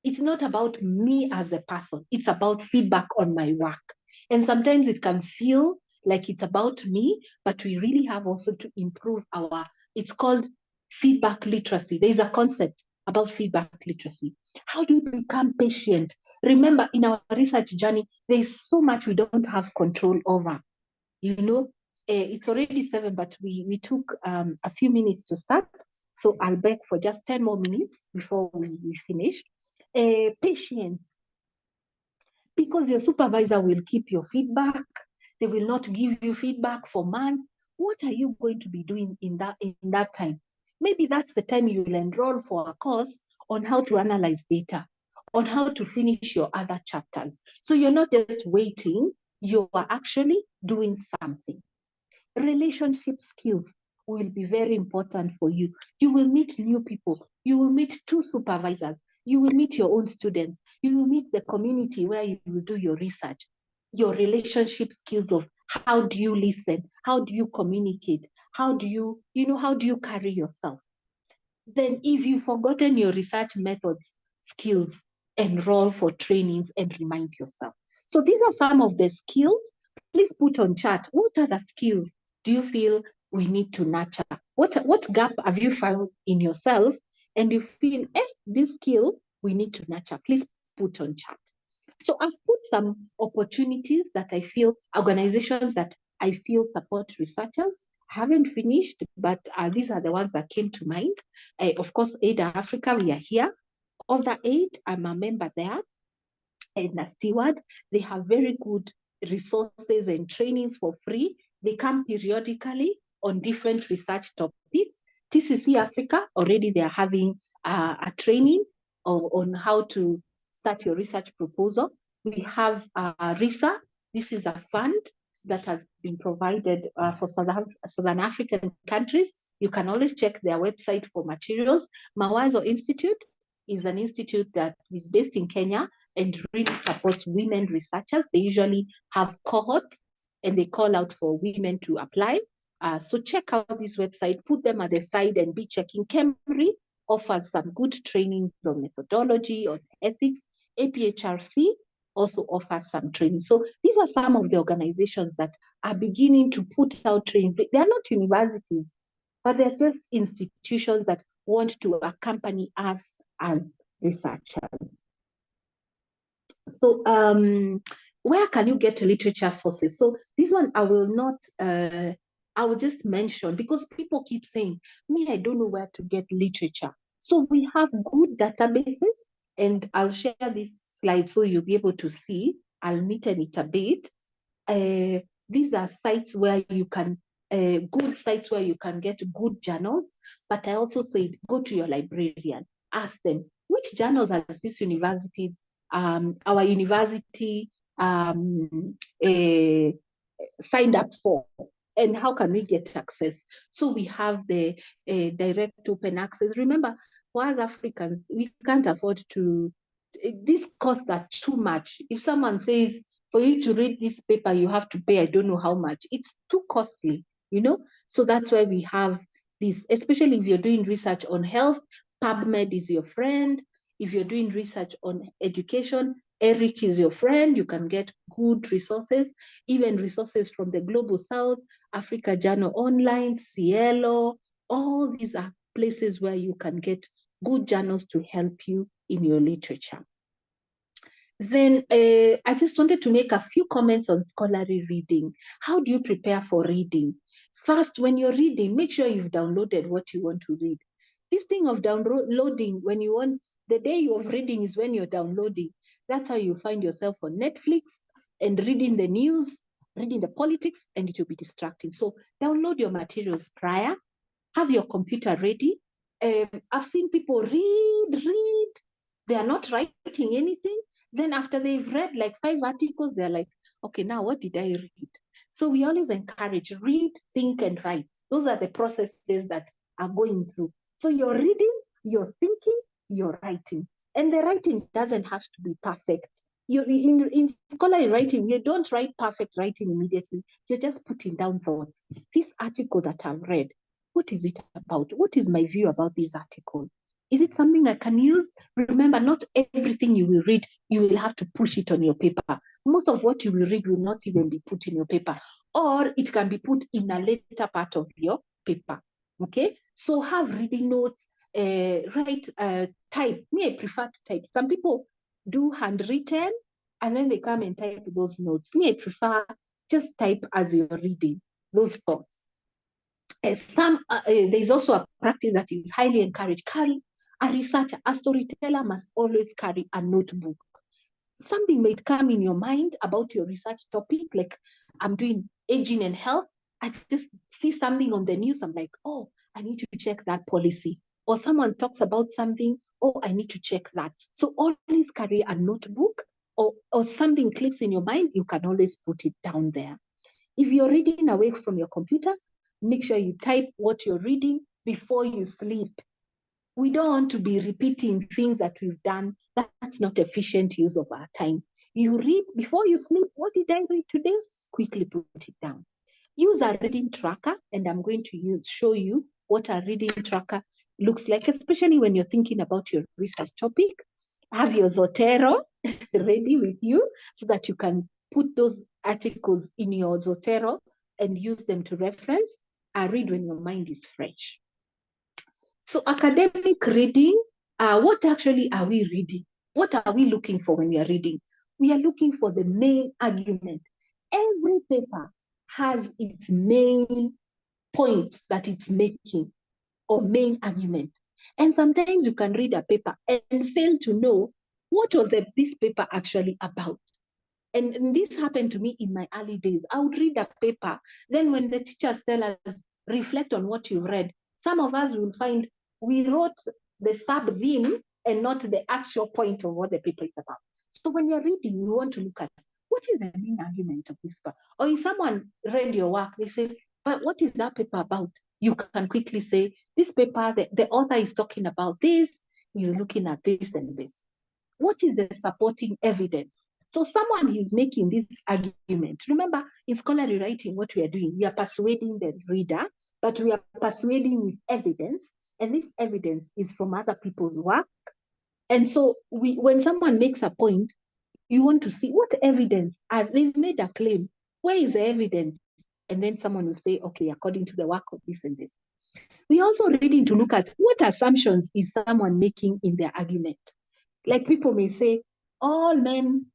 It's not about me as a person. It's about feedback on my work. And sometimes it can feel like it's about me, but we really have also to improve our, it's called feedback literacy. There is a concept about feedback literacy. How do we become patient? Remember, in our research journey, there is so much we don't have control over. You know, it's already 7, but we took a few minutes to start. So I'll beg for just 10 more minutes before we finish. Patience, because your supervisor will keep your feedback. They will not give you feedback for months. What are you going to be doing in that time? Maybe that's the time you'll enroll for a course on how to analyze data, on how to finish your other chapters. So you're not just waiting, you are actually doing something. Relationship skills will be very important for you. You will meet new people. You will meet two supervisors. You will meet your own students. You will meet the community where you will do your research. Your relationship skills of how do you listen? How do you communicate? How do you carry yourself? Then if you've forgotten your research methods, skills, enroll for trainings and remind yourself. So these are some of the skills. Please put on chat. What are the skills do you feel we need to nurture? What gap have you found in yourself and you feel, this skill we need to nurture? Please put on chat. So I've put some opportunities that I feel, organizations that I feel support researchers. I haven't finished, but these are the ones that came to mind. Of course, Aid Africa, we are here. Other Aid, I'm a member there and a steward. They have very good resources and trainings for free. They come periodically on different research topics. TCC Africa, already they are having a training on how to start your research proposal. We have RISA. This is a fund that has been provided for Southern African countries. You can always check their website for materials. Mawazo Institute is an institute that is based in Kenya and really supports women researchers. They usually have cohorts and they call out for women to apply. So check out this website, put them at the side and be checking. Kemri offers some good trainings on methodology, on ethics. APHRC also offers some training. So these are some of the organizations that are beginning to put out training. They are not universities, but they're just institutions that want to accompany us as researchers. So where can you get literature sources? So this one I will not, I will just mention because people keep saying, me, I don't know where to get literature. So we have good databases and I'll share this slide so you'll be able to see. I'll neaten it a bit. These are sites where you can, good sites where you can get good journals. But I also said, go to your librarian, ask them, which journals are these universities, our university signed up for? And how can we get access? So we have the direct open access. Remember, for us Africans, we can't afford to, these costs are too much. If someone says, for you to read this paper, you have to pay, I don't know how much. It's too costly, So that's why we have this, especially if you're doing research on health, PubMed is your friend. If you're doing research on education, Eric is your friend. You can get good resources, even resources from the Global South, Africa Journal Online, Cielo. All these are places where you can get good journals to help you in your literature. Then I just wanted to make a few comments on scholarly reading. How do you prepare for reading? First, when you're reading, make sure you've downloaded what you want to read. This thing of downloading, when you want, the day of reading is when you're downloading. That's how you find yourself on Netflix and reading the news, reading the politics, and it will be distracting. So download your materials prior, have your computer ready. I've seen people read. They are not writing anything. Then after they've read like 5 articles, they're like, okay, now what did I read? So we always encourage read, think, and write. Those are the processes that are going through. So you're reading, you're thinking, you're writing. And the writing doesn't have to be perfect. You in scholarly writing, you don't write perfect writing immediately. You're just putting down thoughts. This article that I've read, what is it about? What is my view about this article? Is it something I can use? Remember, not everything you will read, you will have to push it on your paper. Most of what you will read will not even be put in your paper, or it can be put in a later part of your paper. Okay, so have reading notes, write, type. Me, I prefer to type. Some people do handwritten and then they come and type those notes. Me, I prefer just type as you're reading those thoughts. There's also a practice that is highly encouraged. Carry a researcher, a storyteller must always carry a notebook. Something might come in your mind about your research topic, like I'm doing aging and health. I just see something on the news. I'm like, oh, I need to check that policy. Or someone talks about something, oh, I need to check that. So always carry a notebook, or something clicks in your mind, you can always put it down there. If you're reading away from your computer, make sure you type what you're reading before you sleep. We don't want to be repeating things that we've done. That's not efficient use of our time. You read before you sleep. What did I read today? Quickly put it down. Use a reading tracker, and I'm going to show you what a reading tracker looks like, especially when you're thinking about your research topic. Have your Zotero ready with you so that you can put those articles in your Zotero and use them to reference. I read when your mind is fresh. So academic reading, what actually are we reading? What are we looking for when we are reading? We are looking for the main argument. Every paper has its main point that it's making, or main argument. And sometimes you can read a paper and fail to know what was this paper actually about. And this happened to me in my early days. I would read a paper. Then when the teachers tell us, reflect on what you read, some of us will find we wrote the sub-theme and not the actual point of what the paper is about. So when you're reading, you want to look at what is the main argument of this paper. Or if someone read your work, they say, but what is that paper about? You can quickly say, this paper, the author is talking about this, he's looking at this and this. What is the supporting evidence? So someone is making this argument. Remember, in scholarly writing, what we are doing, we are persuading the reader, but we are persuading with evidence, and this evidence is from other people's work. And so when someone makes a point, you want to see what evidence. They've made a claim. Where is the evidence? And then someone will say, okay, according to the work of this and this. We also reading to look at what assumptions is someone making in their argument. Like people may say, all men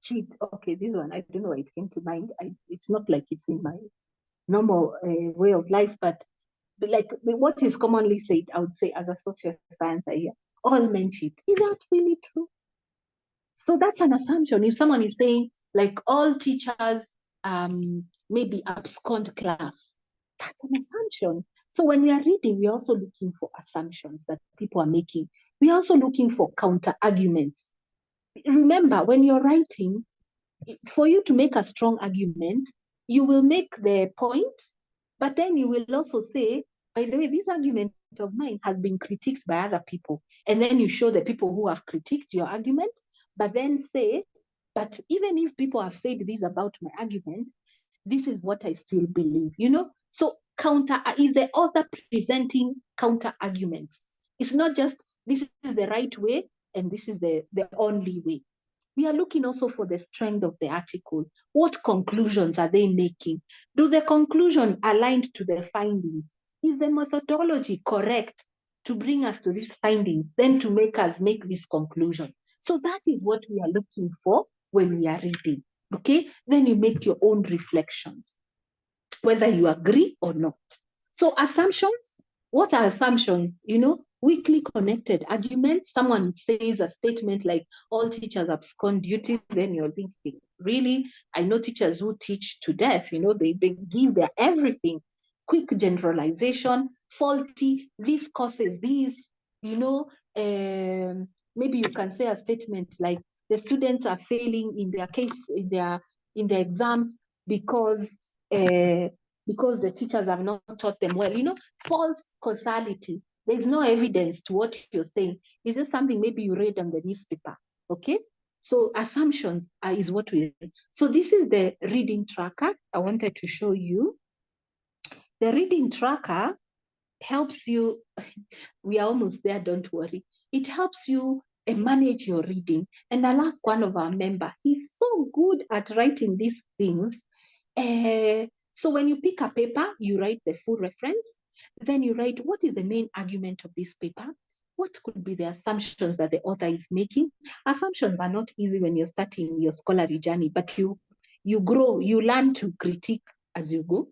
cheat. Okay, this one, I don't know why it came to mind. It's not like it's in my normal way of life, but like what is commonly said, I would say as a social science here, all men cheat. Is that really true? So that's an assumption. If someone is saying like all teachers maybe abscond class, that's an assumption. So when we are reading, we're also looking for assumptions that people are making. We're also looking for counter arguments. Remember, when you're writing, for you to make a strong argument, you will make the point, but then you will also say, by the way, this argument of mine has been critiqued by other people. And then you show the people who have critiqued your argument, but then say, but even if people have said this about my argument, this is what I still believe, you know? So counter is the author presenting counter arguments. It's not just this is the right way and this is the only way. We are looking also for the strength of the article. What conclusions are they making? Do the conclusion aligned to the findings? Is the methodology correct to bring us to these findings, then to make us make this conclusion? So that is what we are looking for when we are reading. Okay, then you make your own reflections, whether you agree or not. So assumptions, what are assumptions? You know, weakly connected arguments. Someone says a statement like all teachers abscond duty, then you're thinking, really? I know teachers who teach to death, you know, they give their everything. Quick generalization, faulty, this causes this, you know, maybe you can say a statement like the students are failing in their case, in their exams because because the teachers have not taught them well. False causality. There's no evidence to what you're saying. It's just something maybe you read on the newspaper. Okay. So assumptions is what we read. So this is the reading tracker I wanted to show you. The reading tracker helps you. We are almost there, don't worry. It helps you manage your reading. And I'll ask one of our members, he's so good at writing these things. So when you pick a paper, you write the full reference. Then you write what is the main argument of this paper. What could be the assumptions that the author is making? Assumptions are not easy when you're starting your scholarly journey, but you grow, you learn to critique as you go.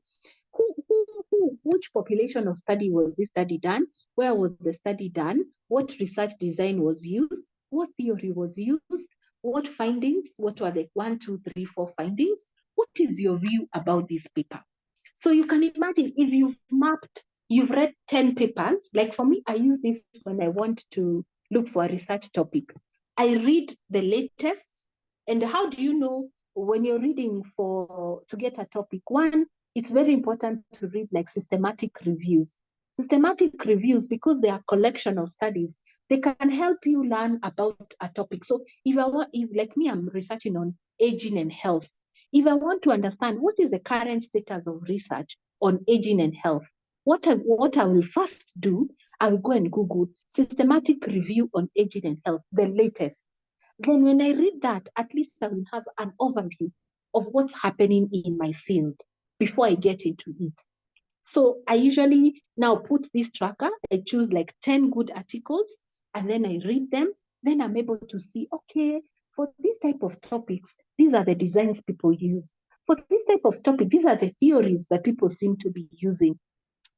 Which population of study was this study done? Where was the study done? What research design was used? What theory was used? What findings? What were the 1, 2, 3, 4 findings? What is your view about this paper? So you can imagine if you've read 10 papers, like for me, I use this when I want to look for a research topic. I read the latest. And how do you know when you're reading to get a topic? One, it's very important to read like systematic reviews. Systematic reviews, because they are a collection of studies, they can help you learn about a topic. So if like me, I'm researching on aging and health. If I want to understand what is the current status of research on aging and health, what I will first do, I will go and Google systematic review on aging and health, the latest. Then when I read that, at least I will have an overview of what's happening in my field before I get into it. So I usually now put this tracker, I choose like 10 good articles, and then I read them. Then I'm able to see, okay, for this type of topics, these are the designs people use. For this type of topic, these are the theories that people seem to be using.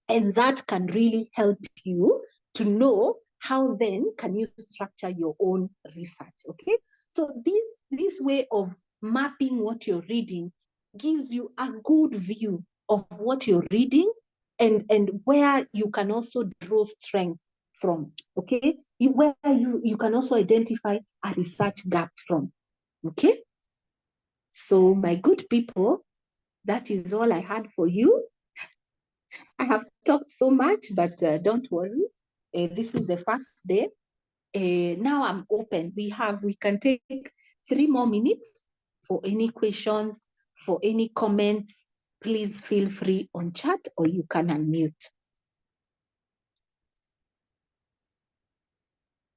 And that can really help you to know how then can you structure your own research. Okay. So this way of mapping what you're reading gives you a good view of what you're reading and where you can also draw strength from. Okay. Where you can also identify a research gap from. Okay. So my good people, that is all I had for you. I have talked so much, but don't worry. This is the first day. Now I'm open. We can take 3 more minutes for any questions, for any comments. Please feel free on chat or you can unmute.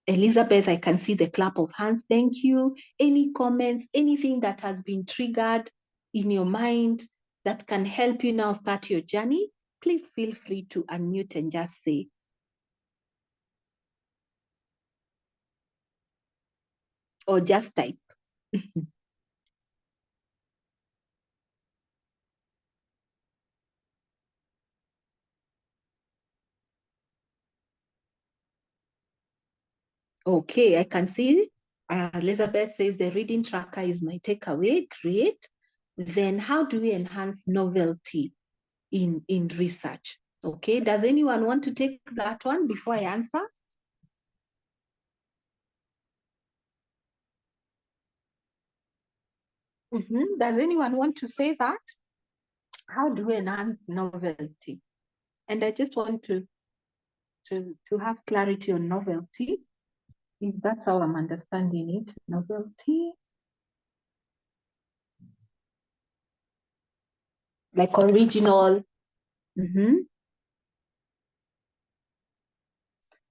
Elizabeth, I can see the clap of hands. Thank you. Any comments, anything that has been triggered in your mind that can help you now start your journey, please feel free to unmute and just say. Or just type. Okay, I can see Elizabeth says the reading tracker is my takeaway. Great. Then how do we enhance novelty in research? Okay, does anyone want to take that one before I answer? Does anyone want to say that? How do we enhance novelty? And I just want to have clarity on novelty. If that's how I'm understanding it, novelty. Like original.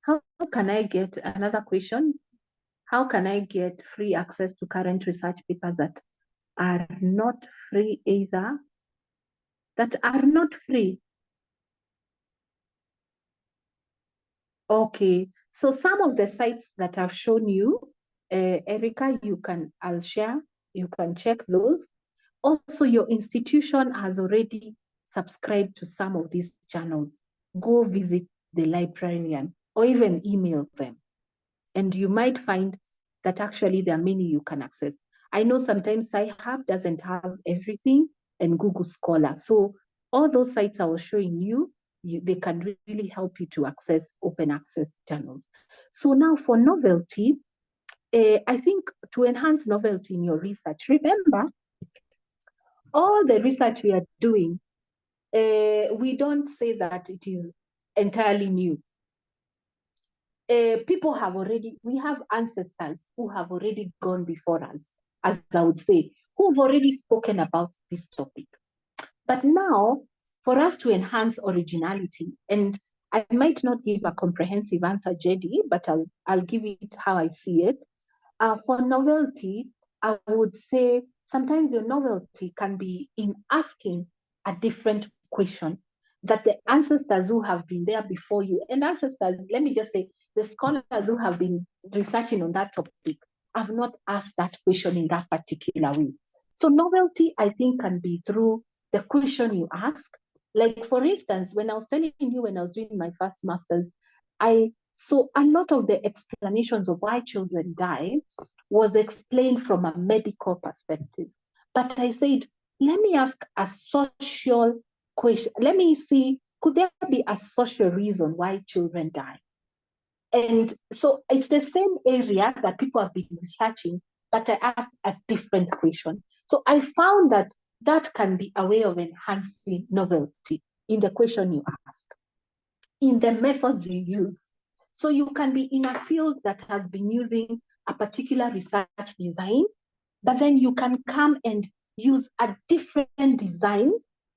How can I get, another question, how can I get free access to current research papers that are not free either? That are not free. Okay, so some of the sites that I've shown you, Erica, I'll share, you can check those. Also, your institution has already subscribed to some of these channels. Go visit the librarian or even email them. And you might find that actually there are many you can access. I know sometimes SciHub doesn't have everything and Google Scholar. So all those sites I was showing you, they can really help you to access open access channels. So now for novelty, I think to enhance novelty in your research, remember, all the research we are doing, we don't say that it is entirely new. We have ancestors who have already gone before us, as I would say, who've already spoken about this topic. But now, for us to enhance originality, and I might not give a comprehensive answer, JD, but I'll give it how I see it. For novelty, I would say sometimes your novelty can be in asking a different question that the ancestors who have been there before you, and ancestors, let me just say, the scholars who have been researching on that topic have not asked that question in that particular way. So novelty, I think, can be through the question you ask. Like, for instance, when I was telling you when I was doing my first master's, so a lot of the explanations of why children die was explained from a medical perspective. But I said, let me ask a social question. Let me see, could there be a social reason why children die? And so it's the same area that people have been researching, but I asked a different question. So I found that that can be a way of enhancing novelty in the question you ask, in the methods you use. So you can be in a field that has been using a particular research design, but then you can come and use a different design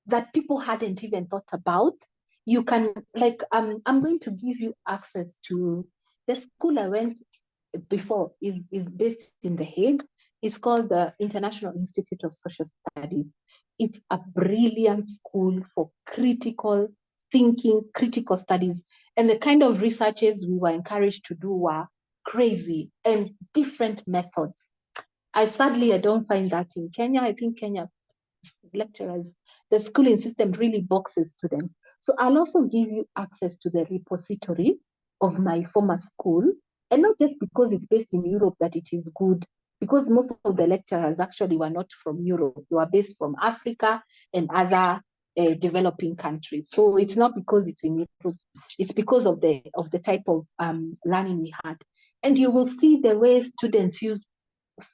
that people hadn't even thought about. You can, like, I'm going to give you access to the school I went before, is based in The Hague. It's called the International Institute of Social Studies. It's a brilliant school for critical thinking, critical studies. And the kind of researches we were encouraged to do were crazy and different methods. I don't find that in Kenya. I think Kenya lecturers, the schooling system really boxes students. So I'll also give you access to the repository of my former school, and not just because it's based in Europe that it is good, because most of the lecturers actually were not from Europe. They were based from Africa and other developing countries. So it's not because it's in Europe, it's because of the type of learning we had. And you will see the way students use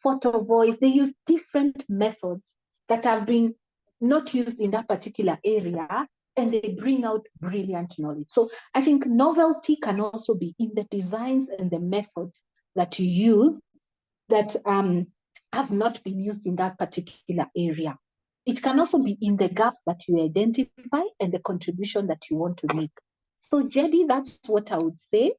photo voice, they use different methods that have been not used in that particular area, and they bring out brilliant knowledge. So I think novelty can also be in the designs and the methods that you use that have not been used in that particular area. It can also be in the gap that you identify and the contribution that you want to make. So Jedi, that's what I would say.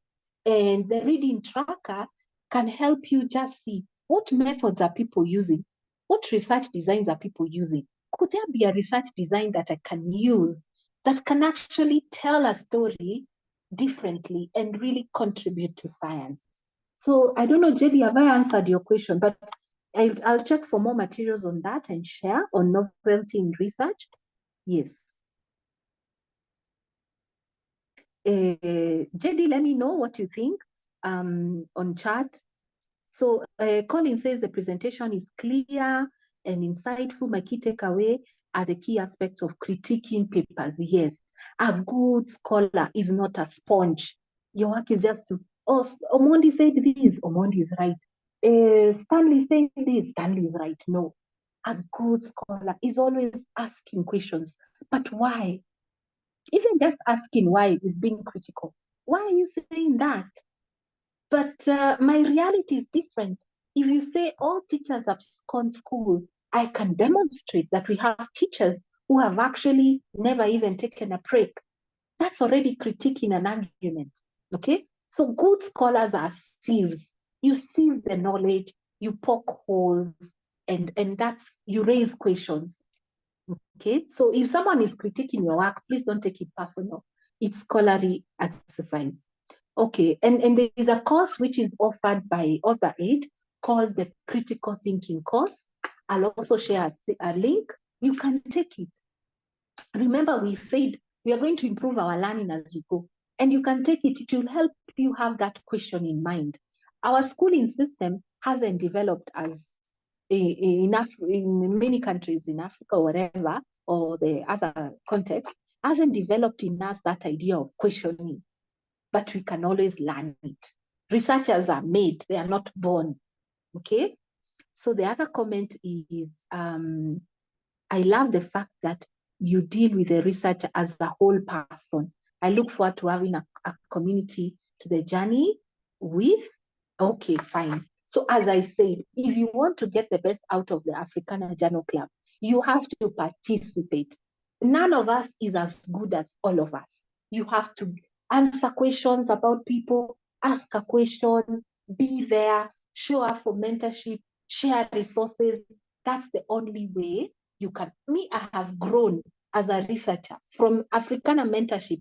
And the reading tracker can help you just see what methods are people using, what research designs are people using. Could there be a research design that I can use that can actually tell a story differently and really contribute to science? So I don't know, Jedi, have I answered your question? But I'll check for more materials on that and share on novelty in research. Yes. JD, let me know what you think on chat. So Colin says the presentation is clear and insightful. My key takeaway are the key aspects of critiquing papers. Yes, a good scholar is not a sponge. Your work is just to, oh, Omondi said this, Omondi is right. Stanley said this, Stanley is right. No, a good scholar is always asking questions. But why? Even just asking why is being critical. Why are you saying that? But my reality is different. If you say all teachers have gone school, I can demonstrate that we have teachers who have actually never even taken a break. That's already critiquing an argument. Okay? So good scholars are sieves. You sieve the knowledge, you poke holes, and that's, you raise questions. Okay? So if someone is critiquing your work, please don't take it personal. It's scholarly exercise. Okay, and there is a course which is offered by AuthorAid called the Critical Thinking course. I'll also share a link. You can take it. Remember, we said we are going to improve our learning as we go. And you can take it. It will help you have that question in mind. Our schooling system hasn't developed as in many countries in Africa or wherever, or the other context, hasn't developed in us that idea of questioning, but we can always learn it. Researchers are made, they are not born, okay? So the other comment is, I love the fact that you deal with the researcher as a whole person. I look forward to having a community to the journey with. Okay, fine. So as I said, if you want to get the best out of the Africana Journal Club, you have to participate. None of us is as good as all of us. You have to answer questions about people, ask a question, be there, show up for mentorship, share resources. That's the only way you can. Me, I have grown as a researcher from Africana mentorship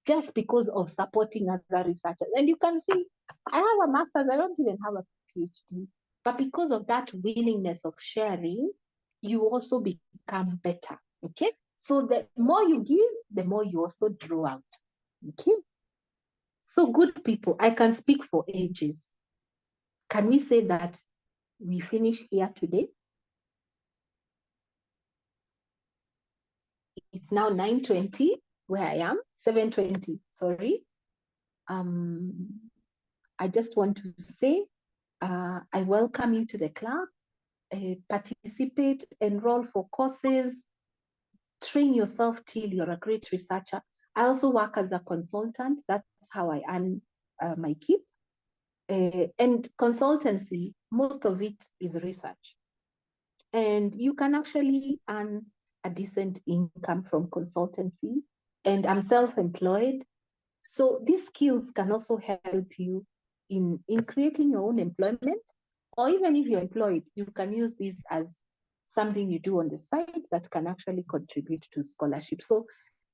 just because of supporting other researchers. And you can see, I have a master's, I don't even have a PhD. But because of that willingness of sharing, you also become better. Okay. So the more you give, the more you also draw out. Okay. So good people, I can speak for ages. Can we say that we finish here today? It's now 9:20 where I am, 7:20, sorry. I just want to say, I welcome you to the club. Participate, enroll for courses, train yourself till you're a great researcher. I also work as a consultant. That's how I earn my keep. And consultancy, most of it is research. And you can actually earn a decent income from consultancy. And I'm self-employed. So these skills can also help you in creating your own employment. Or even if you're employed, you can use this as something you do on the side that can actually contribute to scholarship. So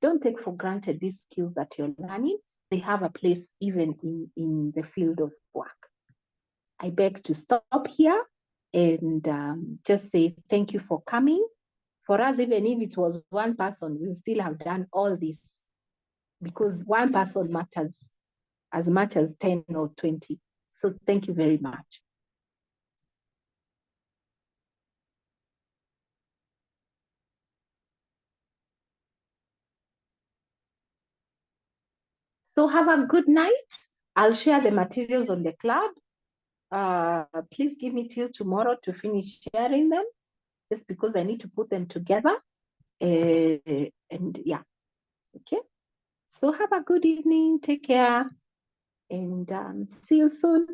don't take for granted these skills that you're learning. They have a place even in the field of work. I beg to stop here and just say thank you for coming. For us, even if it was one person, we still have done all this because one person matters as much as 10 or 20. So thank you very much. So have a good night. I'll share the materials on the club. Please give me till tomorrow to finish sharing them, just because I need to put them together. And yeah, okay. So have a good evening. Take care and see you soon.